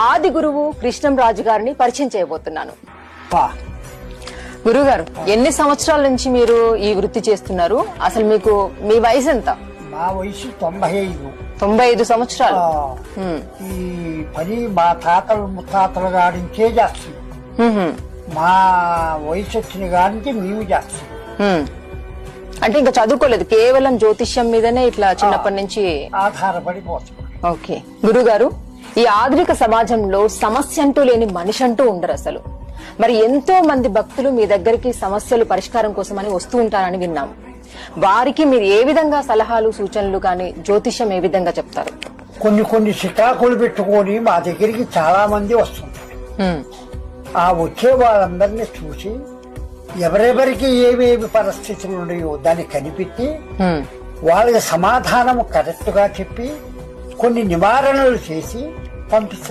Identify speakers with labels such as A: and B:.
A: ఆది గురువు కృష్ణంరాజు గారిని పరిచయం చేయబోతున్నాను. గురుగారు, ఎన్ని సంవత్సరాల నుంచి మీరు ఈ వృత్తి చేస్తున్నారు? అసలు మీకు మీ వయసు ఎంత?
B: మా వయసు 95.
A: 95 సంవత్సరాలు.
B: ఈ పని మా తాతలు ముత్తాతల గాడించే చేస్తున్నాం. మా వయసు వచ్చిన గాడించి మేము చేస్తున్నాం.
A: అంటే ఇంకా చదువుకోలేదు, కేవలం జ్యోతిష్యం మీదనే ఇట్లా చిన్నప్పటి నుంచి
B: ఆధారపడిపోతున్నాం.
A: ఓకే గురుగారు, ఈ ఆధునిక సమాజంలో సమస్య అంటూ లేని మనిషి అంటూ ఉండరు అసలు. మరి ఎంతో మంది భక్తులు మీ దగ్గరికి సమస్యలు పరిష్కారం కోసమని వస్తూ ఉంటారని విన్నాం. వారికి మీరు ఏ విధంగా సలహాలు సూచనలు కానీ జ్యోతిష్యం ఏ విధంగా చెప్తారు?
B: కొన్ని చికాకులు పెట్టుకొని మా దగ్గరికి చాలా మంది వస్తుంటారు. ఆ వచ్చే వాళ్ళందరినీ చూసి ఎవరెవరికి ఏమేమి పరిస్థితులు ఉన్నాయో దాన్ని కనిపెట్టి వాళ్ళకి సమాధానం కరెక్ట్ గా చెప్పి కొన్ని నివారణలు చేసి పంపిస్తారు.